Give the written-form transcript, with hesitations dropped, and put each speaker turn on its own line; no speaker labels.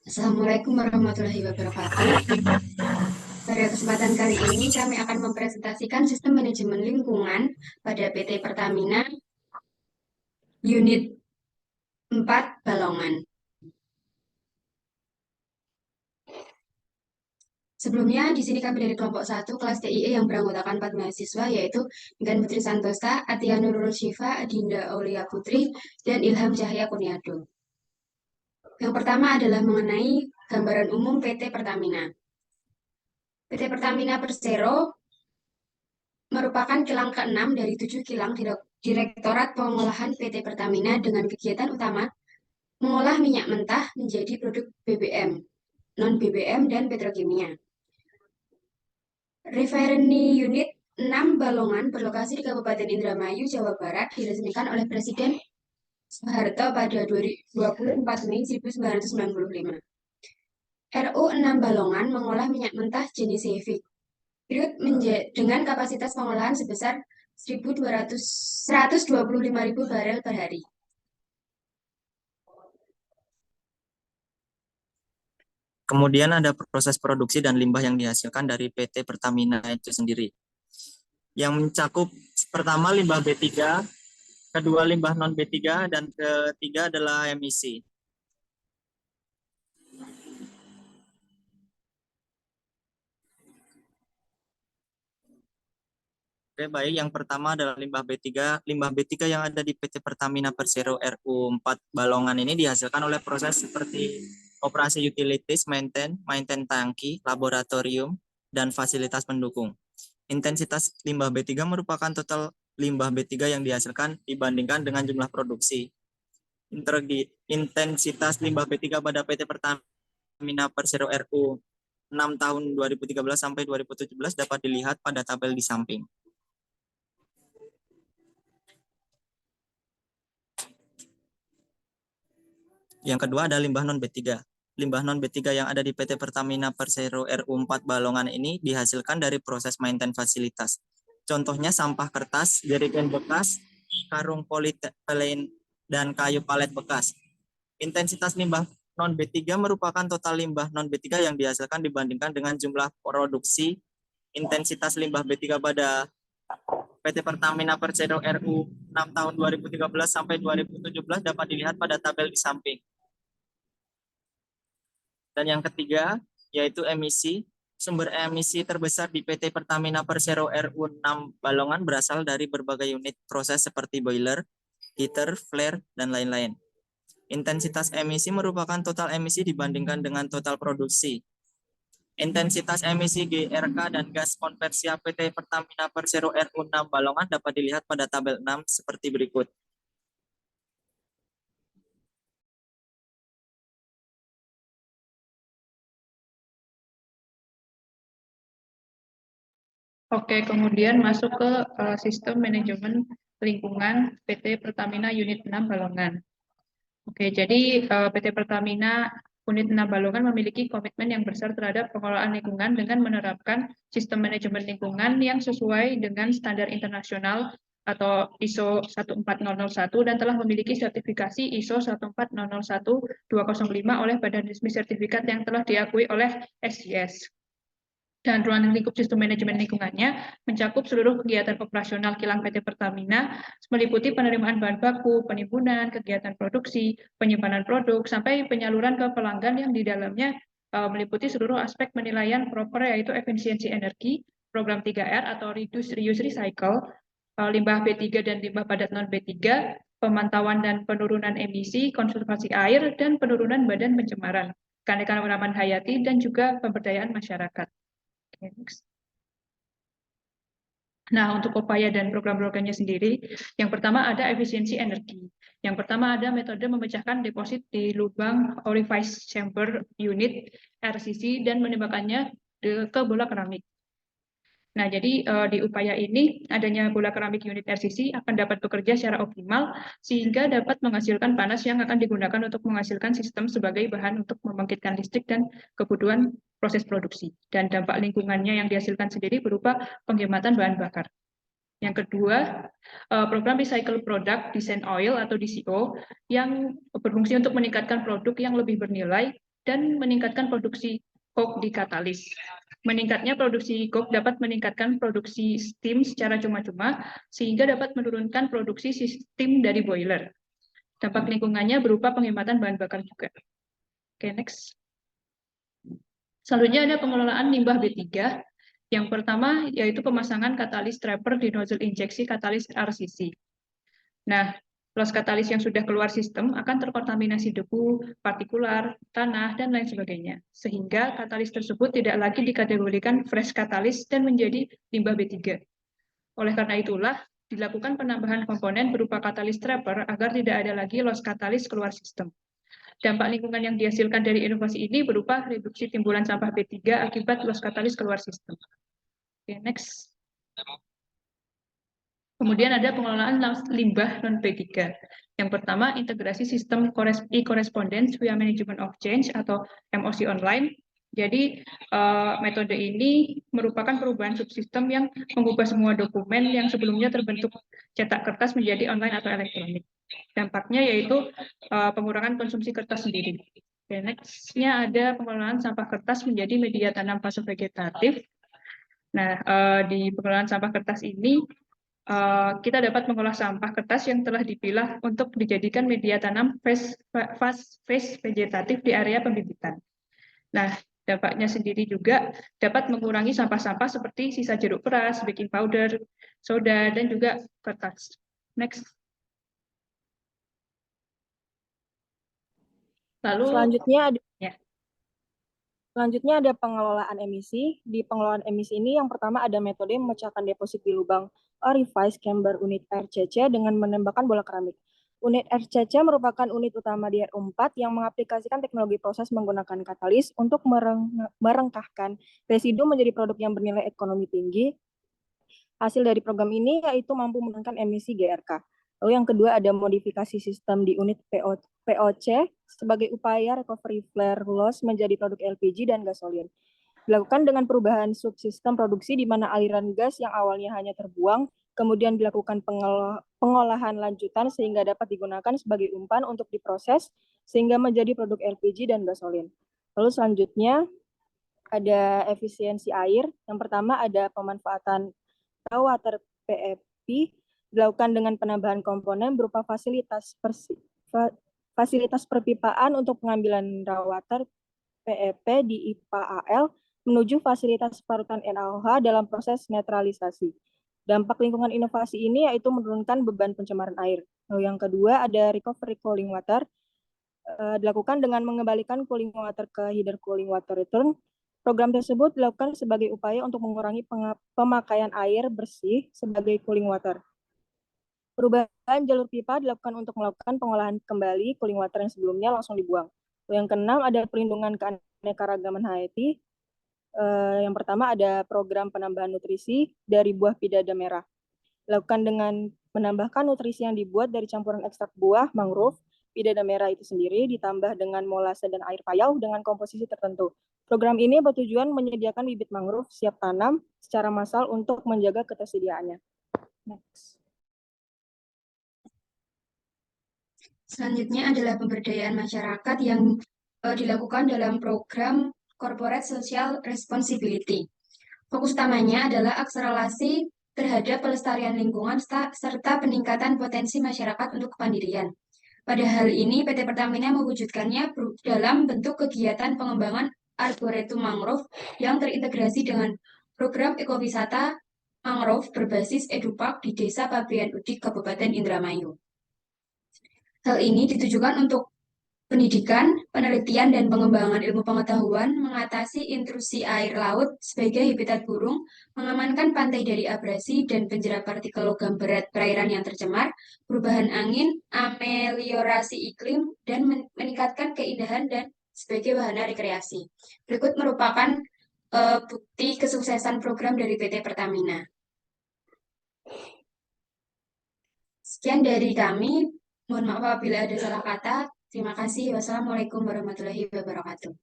Assalamualaikum warahmatullahi wabarakatuh. Pada kesempatan kali ini kami akan mempresentasikan sistem manajemen lingkungan pada PT Pertamina Unit 4 Balongan. Sebelumnya, di sini kami dari kelompok 1 kelas TIE yang beranggotakan 4 mahasiswa, yaitu Intan Putri Santosa, Atia Nurul Syifa, Adinda Aulia Putri, dan Ilham Cahya Kurniado. Yang pertama adalah mengenai gambaran umum PT Pertamina. PT Pertamina Persero merupakan kilang ke-6 dari 7 kilang Direktorat Pengolahan PT Pertamina dengan kegiatan utama mengolah minyak mentah menjadi produk BBM, non-BBM, dan petrokimia. Refinery Unit 6 Balongan berlokasi di Kabupaten Indramayu, Jawa Barat, diresmikan oleh Presiden Soeharto pada 24 Mei 1995. RU 6 Balongan mengolah minyak mentah jenis heavy crude dengan kapasitas pengolahan sebesar 125.000 barel per hari.
Kemudian ada proses produksi dan limbah yang dihasilkan dari PT Pertamina itu sendiri. Yang mencakup pertama limbah B3, kedua limbah non B3, dan ketiga adalah emisi. Oke, baik. Yang pertama adalah limbah B3. Limbah B3 yang ada di PT Pertamina Persero RU 4 Balongan ini dihasilkan oleh proses seperti operasi utilities, maintenance tangki, laboratorium, dan fasilitas pendukung. Intensitas limbah B3 merupakan total limbah B3 yang dihasilkan dibandingkan dengan jumlah produksi. Intensitas limbah B3 pada PT Pertamina Persero RU 6 tahun 2013 sampai 2017 dapat dilihat pada tabel di samping. Yang kedua ada limbah non B3. Limbah non B3 yang ada di PT Pertamina Persero RU 4 Balongan ini dihasilkan dari proses maintenance fasilitas. Contohnya sampah kertas, jerigen bekas, karung polietilen, dan kayu palet bekas. Intensitas limbah non B3 merupakan total limbah non B3 yang dihasilkan dibandingkan dengan jumlah produksi. Intensitas limbah B3 pada PT Pertamina Persero RU 6 tahun 2013 sampai 2017 dapat dilihat pada tabel di samping. Dan yang ketiga, yaitu emisi. Sumber emisi terbesar di PT Pertamina Persero RU 6 Balongan berasal dari berbagai unit proses seperti boiler, heater, flare, dan lain-lain. Intensitas emisi merupakan total emisi dibandingkan dengan total produksi. Intensitas emisi GRK dan gas konversi PT Pertamina Persero RU 6 Balongan dapat dilihat pada tabel 6 seperti berikut.
Oke, kemudian masuk ke sistem manajemen lingkungan PT Pertamina Unit 6 Balongan. Oke, jadi PT Pertamina Unit 6 Balongan memiliki komitmen yang besar terhadap pengelolaan lingkungan dengan menerapkan sistem manajemen lingkungan yang sesuai dengan standar internasional atau ISO 14001 dan telah memiliki sertifikasi ISO 14001-205 oleh Badan Resmi Sertifikat yang telah diakui oleh SGS. Dan ruang lingkup sistem manajemen lingkungannya mencakup seluruh kegiatan operasional kilang PT Pertamina, meliputi penerimaan bahan baku, penimbunan, kegiatan produksi, penyimpanan produk, sampai penyaluran ke pelanggan yang di dalamnya meliputi seluruh aspek penilaian proper, yaitu efisiensi energi, program 3R atau Reduce, Reuse, Recycle, limbah B3 dan limbah padat non B3, pemantauan dan penurunan emisi, konservasi air, dan penurunan badan pencemaran, keanekaragaman hayati, dan juga pemberdayaan masyarakat. Nah, untuk upaya dan program-programnya sendiri, yang pertama ada efisiensi energi. Yang pertama ada metode memecahkan deposit di lubang orifice chamber unit RCC dan menembakkannya ke bola keramik. Nah, jadi di upaya ini adanya bola keramik unit RCC akan dapat bekerja secara optimal sehingga dapat menghasilkan panas yang akan digunakan untuk menghasilkan sistem sebagai bahan untuk membangkitkan listrik dan kebutuhan proses produksi. Dan dampak lingkungannya yang dihasilkan sendiri berupa penghematan bahan bakar. Yang kedua, program Recycle Product Design Oil atau DCO yang berfungsi untuk meningkatkan produk yang lebih bernilai dan meningkatkan produksi coke di katalis. Meningkatnya produksi coke dapat meningkatkan produksi steam secara cuma-cuma sehingga dapat menurunkan produksi steam dari boiler. Dampak lingkungannya berupa penghematan bahan bakar juga. Oke, next. Selanjutnya ada pengelolaan limbah B3. Yang pertama yaitu pemasangan katalis trapper di nozzle injeksi katalis RCC. Nah, loss katalis yang sudah keluar sistem akan terkontaminasi debu, partikular, tanah, dan lain sebagainya. Sehingga katalis tersebut tidak lagi dikategorikan fresh katalis dan menjadi limbah B3. Oleh karena itulah, dilakukan penambahan komponen berupa katalis trapper agar tidak ada lagi loss katalis keluar sistem. Dampak lingkungan yang dihasilkan dari inovasi ini berupa reduksi timbulan sampah B3 akibat loss katalis keluar sistem. Oke, next. Kemudian ada pengelolaan limbah non-B3. Yang pertama, integrasi sistem e-correspondence via management of change atau MOC online. Jadi, metode ini merupakan perubahan subsistem yang mengubah semua dokumen yang sebelumnya terbentuk cetak kertas menjadi online atau elektronik. Dampaknya yaitu pengurangan konsumsi kertas sendiri. Next-nya ada pengelolaan sampah kertas menjadi media tanam fase vegetatif. Nah, di pengelolaan sampah kertas ini, kita dapat mengolah sampah kertas yang telah dipilah untuk dijadikan media tanam fase vegetatif di area pembibitan. Nah, dampaknya sendiri juga dapat mengurangi sampah-sampah seperti sisa jeruk peras, baking powder, soda, dan juga kertas. Next. Lalu
Selanjutnya ada pengelolaan emisi. Di pengelolaan emisi ini yang pertama ada metode memecahkan deposit di lubang orifice chamber unit RCC dengan menembakkan bola keramik. Unit RCC merupakan unit utama di RU4 yang mengaplikasikan teknologi proses menggunakan katalis untuk merengkahkan residu menjadi produk yang bernilai ekonomi tinggi. Hasil dari program ini yaitu mampu menurunkan emisi GRK. Lalu yang kedua ada modifikasi sistem di unit POC sebagai upaya recovery flare loss menjadi produk LPG dan gasolin. Dilakukan dengan perubahan subsistem produksi di mana aliran gas yang awalnya hanya terbuang, kemudian dilakukan pengolahan lanjutan sehingga dapat digunakan sebagai umpan untuk diproses sehingga menjadi produk LPG dan gasolin. Lalu selanjutnya ada efisiensi air. Yang pertama ada pemanfaatan raw water PEP dilakukan dengan penambahan komponen berupa fasilitas perpipaan untuk pengambilan raw water PEP di IPA AL menuju fasilitas parutan NaOH dalam proses netralisasi. Dampak lingkungan inovasi ini yaitu menurunkan beban pencemaran air. Lalu yang kedua ada recovery cooling water, dilakukan dengan mengembalikan cooling water ke heater cooling water return. Program tersebut dilakukan sebagai upaya untuk mengurangi pemakaian air bersih sebagai cooling water. Perubahan jalur pipa dilakukan untuk melakukan pengolahan kembali cooling water yang sebelumnya langsung dibuang. Yang keenam ada perlindungan keanekaragaman hayati. Yang pertama ada program penambahan nutrisi dari buah pidada merah. Dilakukan dengan menambahkan nutrisi yang dibuat dari campuran ekstrak buah mangrove pidada merah itu sendiri ditambah dengan molase dan air payau dengan komposisi tertentu. Program ini bertujuan menyediakan bibit mangrove siap tanam secara massal untuk menjaga ketersediaannya. Next.
Selanjutnya adalah pemberdayaan masyarakat yang dilakukan dalam program Corporate Social Responsibility. Fokus utamanya adalah akselerasi terhadap pelestarian lingkungan serta peningkatan potensi masyarakat untuk kemandirian. Pada hal ini, PT Pertamina mewujudkannya dalam bentuk kegiatan pengembangan arboretum mangrove yang terintegrasi dengan program ekowisata mangrove berbasis edupark di Desa Pabean Udik, Kabupaten Indramayu. Hal ini ditujukan untuk pendidikan, penelitian, dan pengembangan ilmu pengetahuan, mengatasi intrusi air laut sebagai habitat burung, mengamankan pantai dari abrasi dan penjara partikel logam berat perairan yang tercemar, perubahan angin, ameliorasi iklim, dan meningkatkan keindahan dan sebagai wahana rekreasi. Berikut merupakan bukti kesuksesan program dari PT Pertamina. Sekian dari kami. Mohon maaf apabila ada salah kata. Terima kasih. Wassalamualaikum warahmatullahi wabarakatuh.